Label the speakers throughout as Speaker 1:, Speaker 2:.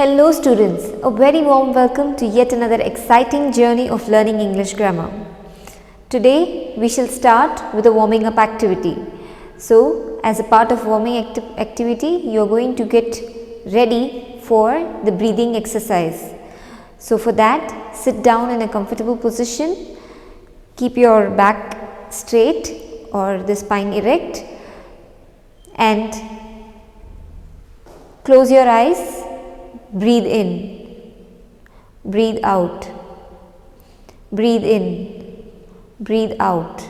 Speaker 1: Hello students, a very warm welcome to yet another exciting journey of learning English grammar. Today we shall start with a warming up activity. So as a part of warming activity you are going to get ready for the breathing exercise. So for that, sit down in a comfortable position, keep your back straight or the spine erect and close your eyes. Breathe in, breathe out, breathe in, breathe out,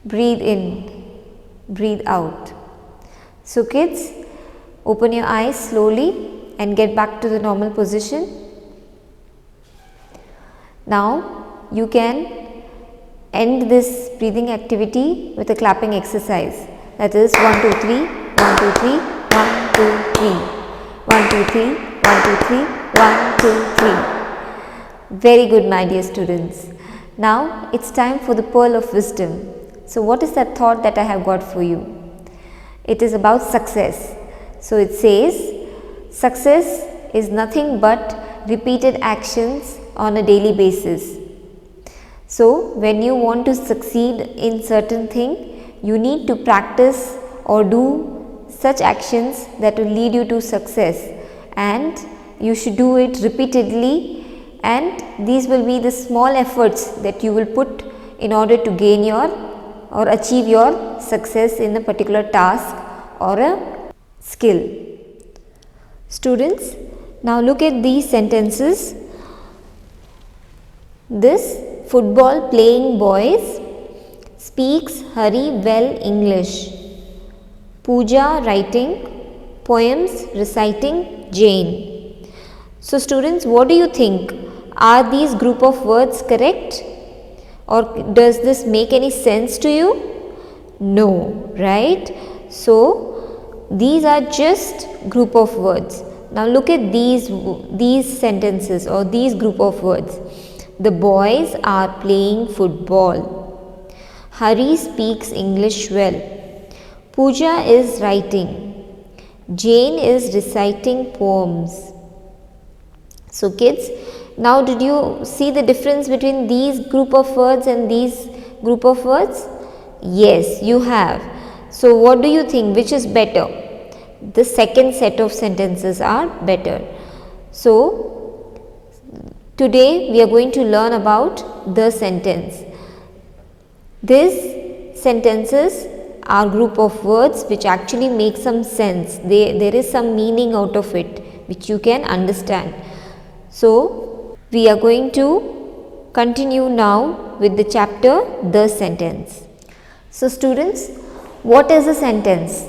Speaker 1: breathe in, breathe out. So kids, open your eyes slowly and get back to the normal position. Now you can end this breathing activity with a clapping exercise, that is 1 2 3 1 2 3 1 2 3. 1 2 3 1 2 3 1 2 3. Very good, my dear students. Now it's time for the pearl of wisdom. So what is that thought that I have got for you? It is about success. So it says success is nothing but repeated actions on a daily basis. So when you want to succeed in certain thing, you need to practice or do such actions that will lead you to success, and you should do it repeatedly, and these will be the small efforts that you will put in order to gain your or achieve your success in a particular task or a skill. Students, now look at these sentences. This football playing boys speaks hurry well English. Pooja writing, poems reciting, Jane. So students, what do you think? Are these group of words correct? Or does this make any sense to you? No, right? So these are just group of words. Now look at these sentences or these group of words. The boys are playing football. Hari speaks English well. Pooja is writing. Jane is reciting poems. So kids, now did you see the difference between these group of words and these group of words? Yes, you have. So what do you think, which is better? The second set of sentences are better. So today we are going to learn about the sentence. These sentences are group of words which actually make some sense. There is some meaning out of it which you can understand. So we are going to continue now with the chapter The Sentence. So students, what is a sentence?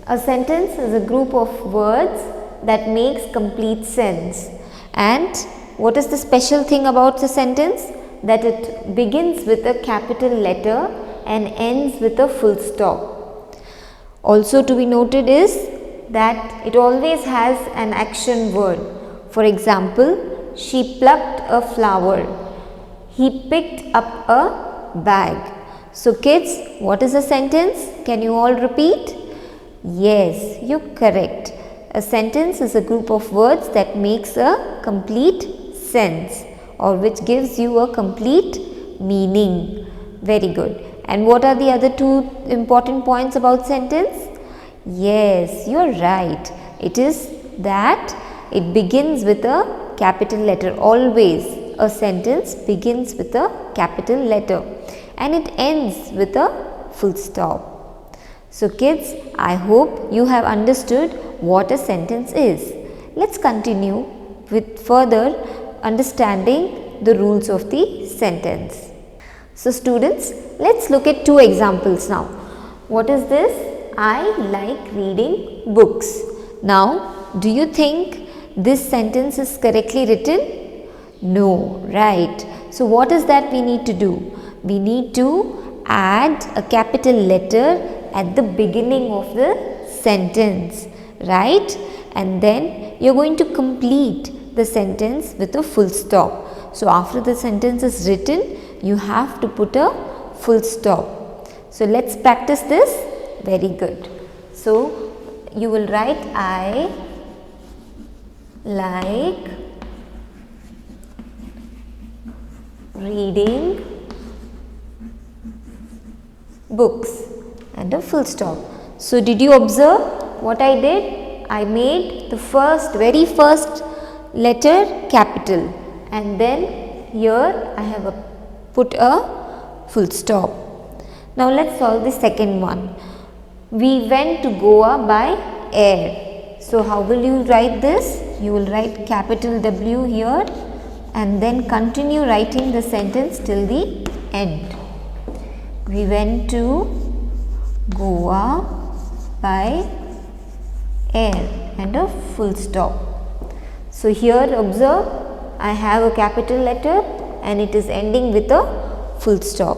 Speaker 1: A sentence is a group of words that makes complete sense. And what is the special thing about the sentence? That it begins with a capital letter and ends with a full stop. Also to be noted is that it always has an action word. For example, she plucked a flower. He picked up a bag. So kids, what is a sentence? Can you all repeat? Yes, you're correct. A sentence is a group of words that makes a complete sense or which gives you a complete meaning. Very good. And what are the other two important points about sentence? Yes, you are right. It is that it begins with a capital letter. Always a sentence begins with a capital letter and it ends with a full stop. So kids, I hope you have understood what a sentence is. Let's continue with further understanding the rules of the sentence. So students, let's look at two examples now. What is this? I like reading books. Now, do you think this sentence is correctly written? No, right. So what is that we need to do? We need to add a capital letter at the beginning of the sentence, right? And then you're going to complete the sentence with a full stop. So after the sentence is written, you have to put a full stop. So let's practice this. Very good. So you will write I like reading books and a full stop. So did you observe what I did? I made the very first letter capital, and then here I have put a full stop. Now let's solve the second one. We went to Goa by air. So how will you write this? You will write capital W here and then continue writing the sentence till the end. We went to Goa by air and a full stop. So here observe, I have a capital letter and it is ending with a full stop.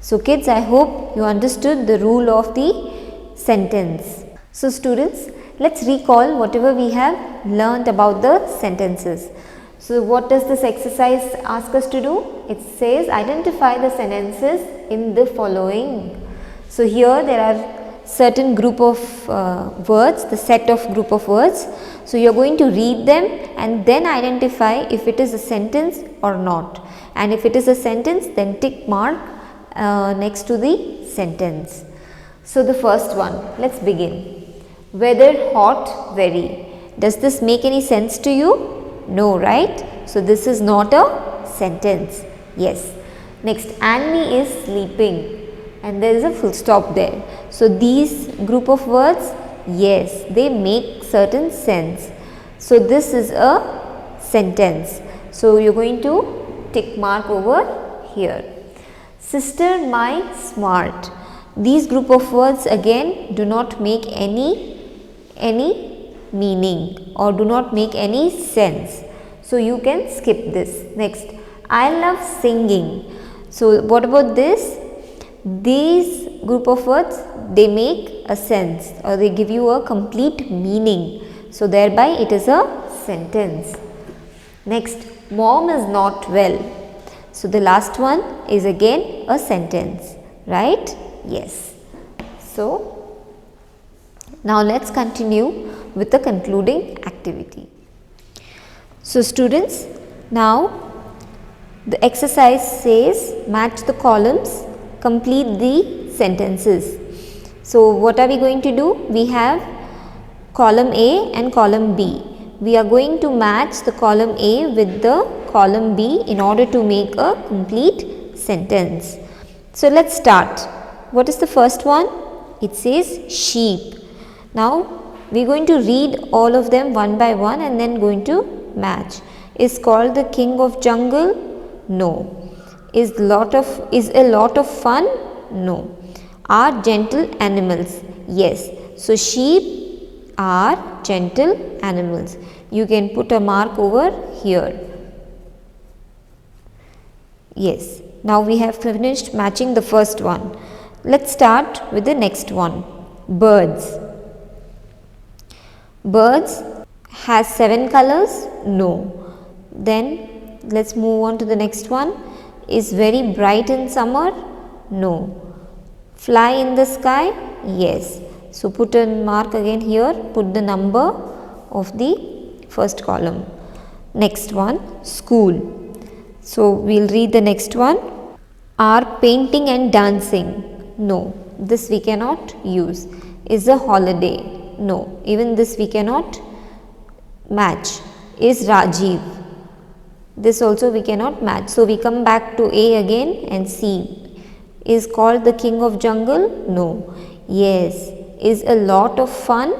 Speaker 1: So kids, I hope you understood the rule of the sentence. So students, let's recall whatever we have learnt about the sentences. So what does this exercise ask us to do? It says identify the sentences in the following. So here there are certain group of words, the set of group of words. So you are going to read them and then identify if it is a sentence or not. And if it is a sentence, then tick mark next to the sentence. So the first one, let's begin. Weather hot very. Does this make any sense to you? No, right? So this is not a sentence. Yes. Next, Annie is sleeping and there is a full stop there. So these group of words, yes, they make certain sense. So this is a sentence. So you are going to tick mark over here. Sister my smart. These group of words again do not make any meaning or do not make any sense. So you can skip this. Next, I love singing. So what about this? These group of words, they make a sense or they give you a complete meaning. So thereby it is a sentence. Next, mom is not well. So the last one is again a sentence, right? Yes. So now let's continue with the concluding activity. So students, now the exercise says match the columns, complete the sentences. So what are we going to do? We have column A and column B. We are going to match the column A with the column B in order to make a complete sentence. So let's start. What is the first one? It says sheep. Now we are going to read all of them one by one and then going to match. Is called the king of jungle? No. Is a lot of fun? No. Are gentle animals? Yes. So sheep are gentle animals. You can put a mark over here. Yes. Now we have finished matching the first one. Let's start with the next one. Birds. Birds has 7 colors? No. Then let's move on to the next one. Is very bright in summer? No. Fly in the sky? Yes. So put a mark again here, put the number of the first column. Next one, school. So we'll read the next one. Are painting and dancing? No. This we cannot use. Is a holiday? No. Even this we cannot match. Is Rajiv? This also we cannot match. So we come back to A again and see. Is called the king of jungle? No. Yes. Is a lot of fun?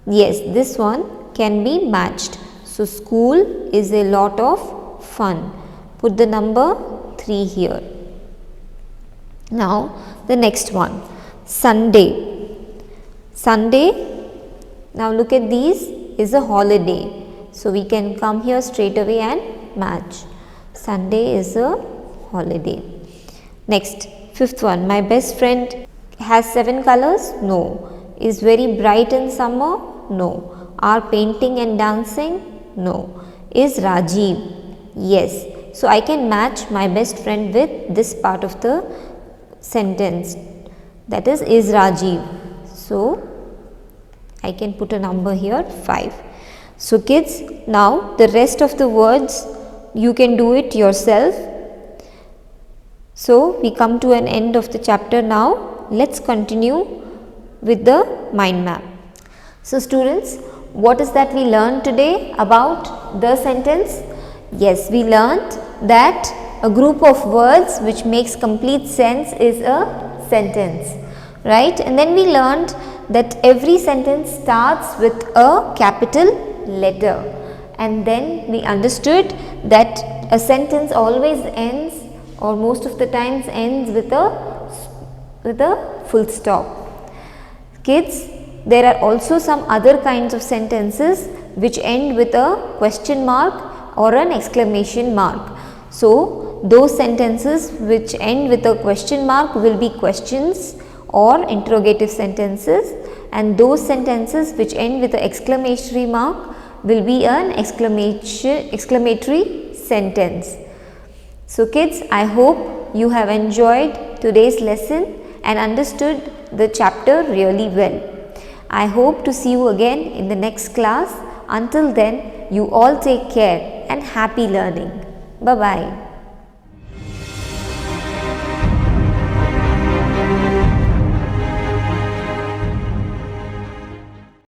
Speaker 1: Yes, this one can be matched. So school is a lot of fun. Put the number 3 here. Now the next one, Sunday. Sunday, now look at these, is a holiday. So we can come here straight away and match. Sunday is a holiday. Next, fifth one, my best friend has 7 colors? No. Is very bright in summer? No. Are painting and dancing? No. Is Rajiv? Yes. So I can match my best friend with this part of the sentence, that is Rajiv. So I can put a number here 5. So kids, now the rest of the words you can do it yourself. So we come to an end of the chapter now. Let's continue with the mind map. So students, what is that we learned today about the sentence? Yes, we learned that a group of words which makes complete sense is a sentence, right? And then we learned that every sentence starts with a capital letter, and then we understood that a sentence always ends, or most of the times ends with a full stop. Kids, there are also some other kinds of sentences which end with a question mark or an exclamation mark. So those sentences which end with a question mark will be questions or interrogative sentences, and those sentences which end with an exclamatory mark will be an exclamatory sentence. So kids, I hope you have enjoyed today's lesson and understood the chapter really well. I hope to see you again in the next class. Until then, you all take care and happy learning. Bye-bye.